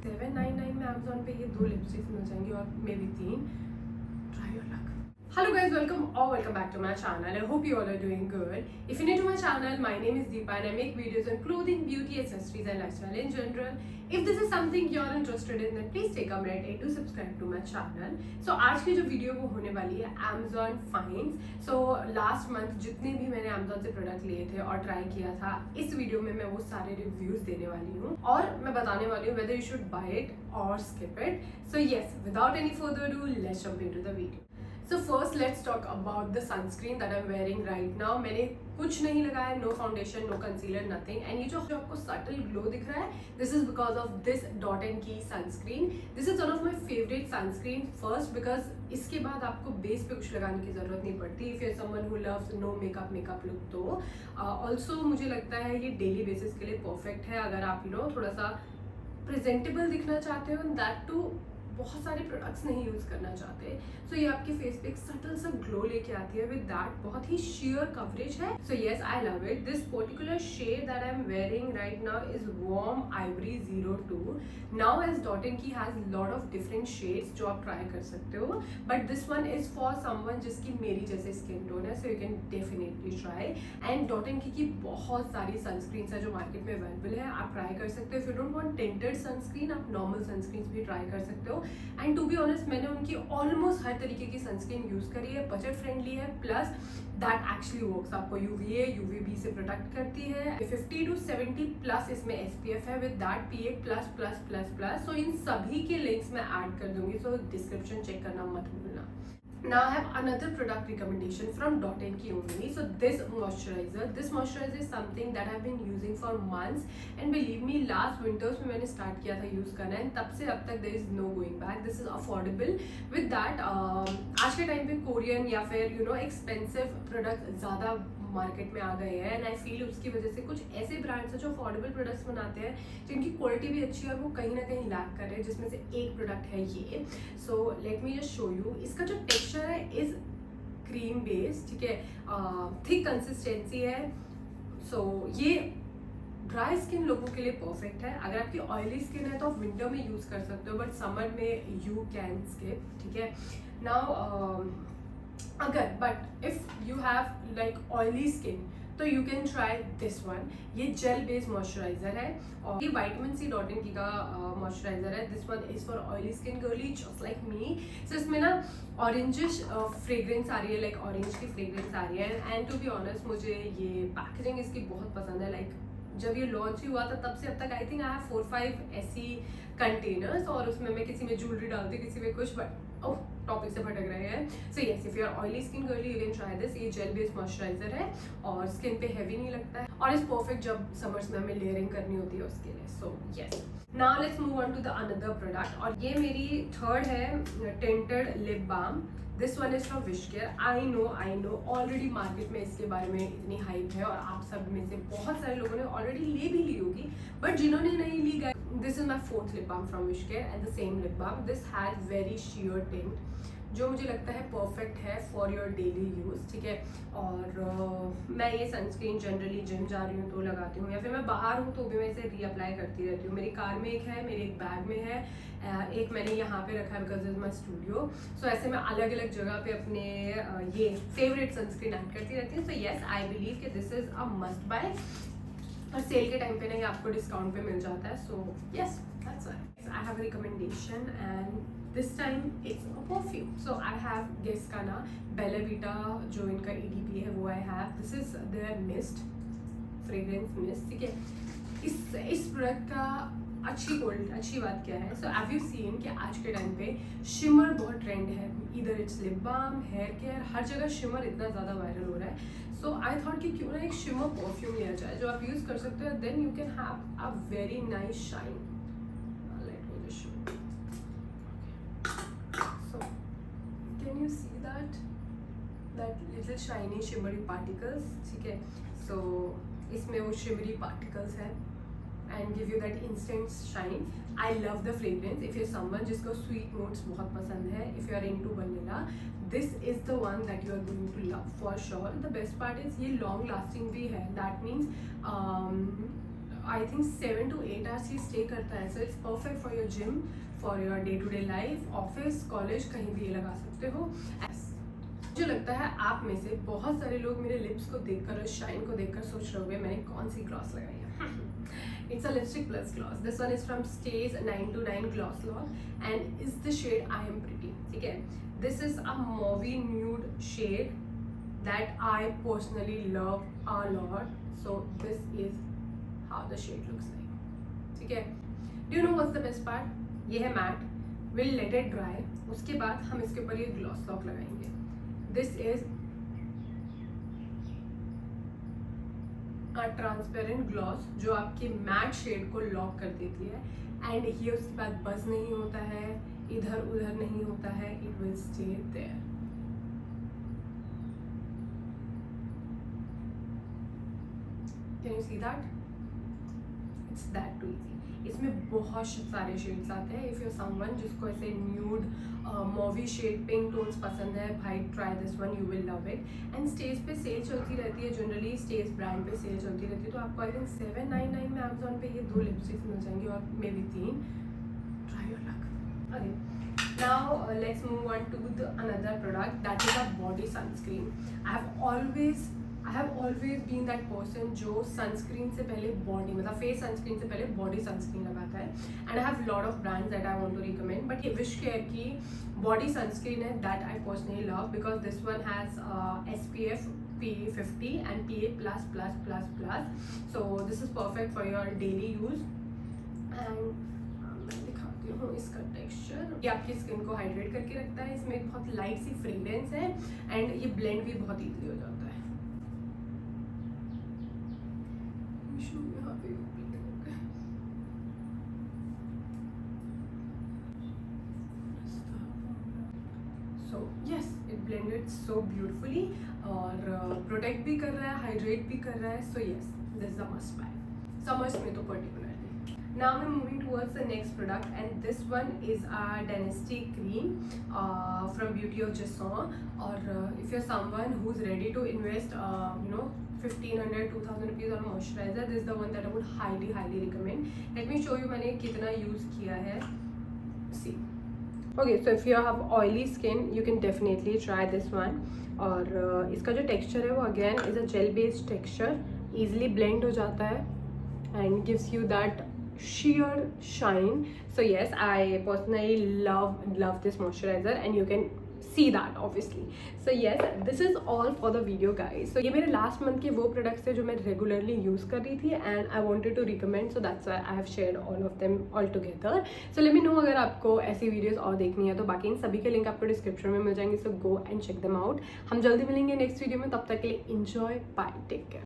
799 में अमेजोन पे ये 2 लिपस्टिक्स मिल जाएंगी और may be 3. Try your luck. Hello guys, welcome back to my channel. I hope you all are doing good. If you're new to my channel, my name is Deepa and I make videos on clothing, beauty, accessories and lifestyle in general. If this is something you're interested in, then please take a minute and do subscribe to my channel. So आज की जो video वो होने वाली है Amazon finds. So last month जितने भी मैंने Amazon से प्रोडक्ट लिए थे और ट्राई किया था, इस वीडियो में मैं वो सारे रिव्यूज देने वाली हूँ और मैं बताने वाली हूँ whether you should buy it or skip it. So yes, without any further ado, let's jump into the video. So first let's talk about the sunscreen that I'm wearing right now. मैंने कुछ नहीं लगाया, no foundation, no concealer, nothing. And ये जो आपको subtle glow दिख रहा है, this is because of this Dot and Key sunscreen. This is one of my favorite sunscreen. First because इसके बाद आपको बेस पे कुछ लगाने की जरूरत नहीं पड़ती. If you're someone who loves no makeup look तो also मुझे लगता है ये daily basis के लिए perfect है. अगर आप थोड़ा सा presentable दिखना चाहते हो, that too बहुत सारे प्रोडक्ट्स नहीं यूज़ करना चाहते, सो ये आपके फेस पे एक सटल सा ग्लो लेके आती है. विद दैट बहुत ही शेयर कवरेज है. So yes, I love it. This particular shade that I am wearing right now is warm ivory 02. Now as Dot and Key has lot of different shades जो आप try कर सकते हो, but this one is for someone जिसकी मेरी जैसे skin tone है, so you can definitely try. And Dot and Key बहुत सारी सनस्क्रीन है जो मार्केट में अवेलेबल है, आप ट्राई कर सकते हो. If you don't want tinted sunscreen, आप नॉर्मल सनस्क्रीन भी ट्राई कर सकते हो. एंड टू बी ऑनेस्ट, मैंने उनकी ऑलमोस्ट हर तरीके की सनस्क्रीन यूज करी है. बजट फ्रेंडली है, प्लस दैट एक्चुअली वर्क्स. आपको यूवीए यूवीबी से प्रोटेक्ट करती है. 50 to 70 प्लस इसमें एसपीएफ है. With that PA plus plus plus plus. So इन सभी के लिंक्स मैं ऐड कर दूंगी, सो डिस्क्रिप्शन चेक करना मत भूलना. Now I have another product recommendation from Dot & Key only. So this moisturizer is something that I've been using for months, and believe me, last winters में मैंने start किया था use करना, and तब से अब तक there is no going back. This is affordable. With that आज के टाइम पे कोरियन या फिर expensive product ज़्यादा मार्केट में आ गए हैं, एंड आई फील उसकी वजह से कुछ ऐसे ब्रांड्स हैं जो अफोर्डेबल प्रोडक्ट्स बनाते हैं जिनकी क्वालिटी भी अच्छी है और वो कहीं ना कहीं लैक कर रहे हैं, जिसमें से एक प्रोडक्ट है ये. So let me just show you. इसका जो टेक्सचर है इज क्रीम बेस्ड, ठीक है, थिक कंसिस्टेंसी है. सो ये ड्राई स्किन लोगों के लिए परफेक्ट है. अगर आपकी ऑयली स्किन है तो आप विंटर में यूज़ कर सकते हो, बट समर में यू कैन स्किप, ठीक है. Now but if you have like oily skin तो you can try this one. ये जेल बेस्ड मॉइस्चराइजर है और ये विटामिन सी डॉट इन की का मॉइस्चराइजर है. This one is for oily skin girly just like me. So इसमें ना ऑरेंजिश फ्रेग्रेंस आ रही है, लाइक ऑरेंज की फ्रेग्रेंस आ रही है. एंड टू बी ऑनेस्ट, मुझे ये पैकेजिंग इसकी बहुत पसंद है. लाइक जब ये लॉन्च हुआ था तब से अब तक आई थिंक आई हैव 4-5 ऐसी कंटेनर्स, और उसमें मैं किसी में ज्वेलरी डालती, किसी में कुछ, बट ओह टॉपिक से भटक रहे हैं. So yes, if you are oily skin girly you can try this. ये जेल बेस्ड मॉइस्चराइजर है और स्किन पे हैवी नहीं लगता है और इज परफेक्ट जब समर्स में हमें लेयरिंग करनी होती है उसके लिए. So yes, now let's move on to the another product, और ये मेरी थर्ड है tinted lip balm. This one is from Wishcare. I know already market में इसके बारे में इतनी हाइप है और आप सब में से बहुत सारे लोगों ने ऑलरेडी ले भी ली होगी, बट जिन्होंने नहीं ली, this is my 4th lip balm from WishCare and the same lip balm. This has very sheer tint जो मुझे लगता है परफेक्ट है फॉर योर डेली यूज़, ठीक है. और मैं ये सनस्क्रीन जनरली जिम जा रही हूँ तो लगाती हूँ, या फिर मैं बाहर हूँ तो भी मैं इसे रीअप्लाई करती रहती हूँ. मेरी कार में एक है, मेरे एक बैग में है, एक मैंने यहाँ पे रखा है बिकॉज इज माई स्टूडियो. सो ऐसे मैं अलग अलग जगह पे अपने ये फेवरेट सनस्क्रीन ऐड करती रहती हूँ. सो येस, आई बिलीव कि this is a must buy, और सेल के टाइम पे नहीं आपको डिस्काउंट पे मिल जाता है. So yes, that's why I have a recommendation and this time it's a perfume. So I have Guess का ना बेला वीटा जो इनका EDP है वो I have. This is their mist, fragrance mist, ठीक है. इस प्रोडक्ट का अच्छी बात क्या है. सो हैव यू सीन कि आज के टाइम पे शिमर बहुत ट्रेंड है. इधर it's lip balm, hair care, हर जगह शिमर इतना ज़्यादा वायरल हो रहा है. सो आई थॉट कि क्यों ना एक शिमर परफ्यूम लिया जाए जो आप यूज़ कर सकते हो, then you can have a very nice shine. Let me just show. So can you see that little shiny shimmery particles, ठीक है. सो इसमें वो शिमरी पार्टिकल्स है and give you that instant shine. I love the fragrance. If you're someone जिसको sweet notes बहुत पसंद है, if you are into vanilla, this is the one that you are going to love for sure. The best part is ये long lasting भी है. That means I think 7 to 8 hours ही stay करता है. So it's perfect for your gym, for your day to day life, office, college, कहीं भी ये लगा सकते हो. मुझे लगता है आप में से बहुत सारे लोग मेरे लिप्स को देखकर और शाइन को देखकर सोच रहे होंगे मैंने कौन सी ग्लॉस लगाई है. It's a lipstick plus gloss. This one is from Stays 929 Gloss Lock and is the shade I Am Pretty. ठीक है. This is a mauvey nude shade that I personally love a lot. So this is how the shade looks like. ठीक है. Do you know what's the best part? ये है matte. We'll let it dry. उसके बाद हम इसके ऊपर ये gloss lock लगाएंगे. This is ट्रांसपेरेंट ग्लॉस जो आपकी मैट शेड को लॉक कर देती है. एंड ये उसके बाद बस नहीं होता है, इधर उधर नहीं होता है. It will stay there. Can you see that? It's that too easy. इसमें बहुत सारे शेड्स आते हैं. इफ़ यू समवन जिसको ऐसे न्यूड मॉवी शेड पिंक टोन्स पसंद है, भाई try this one, you will love it. And stage पे सेल चलती रहती है, जनरली स्टेज ब्रांड पे सेल चलती रहती है. तो आपको आई थिंक 799 में अमेजोन पे ये 2 लिपस्टिक्स मिल जाएंगी और may be 3. Try your luck. अरे now let's move on to the another product that is a body sunscreen. I have always been that person जो सनस्क्रीन से पहले बॉडी, मतलब फेस सनस्क्रीन से पहले बॉडी सनस्क्रीन लगाता है. And I have lot of brands that I want to recommend, but ये Wishcare की बॉडी सनस्क्रीन है that I personally love because this one has SPF PA50 and PA++++. So this is perfect for your daily use. And मैं दिखाती हूँ इसका texture. ये आपकी skin को हाइड्रेट करके रखता है. इसमें एक बहुत लाइट सी फ्रेग्रेंस है एंड ये ब्लेंड भी बहुत ईजी हो जाता है. यहाँ पे so yes, it blended so beautifully और प्रोटेक्ट भी कर रहा है, हाइड्रेट भी कर रहा है. So yes, this is a must bye summers में तो particularly. Now we're moving towards the next product and this one is a Dynasty cream from Beauty of Jason. Or if you're someone who's ready to invest 1500-2000 rupees on a moisturizer, this is the one that I would highly recommend. Let me show you मैंने कितना use किया है. See. Okay, so if you have oily skin, you can definitely try this one. और इसका जो texture है वो again is a gel based texture, easily blend हो जाता है and gives you that sheer shine. So yes, I personally love this moisturizer and you can see that obviously. So yes, this is all for the video guys. So ये मेरे last month के वो products थे जो मैं regularly use कर रही थी and I wanted to recommend, so that's why I have shared all of them all together. So let me know अगर आपको ऐसी videos और देखनी है तो बाकी इन सभी के link आपको description में मिल जाएंगे. So go and check them out. हम जल्दी मिलेंगे next video में. तब तक के लिए enjoy, bye, take care.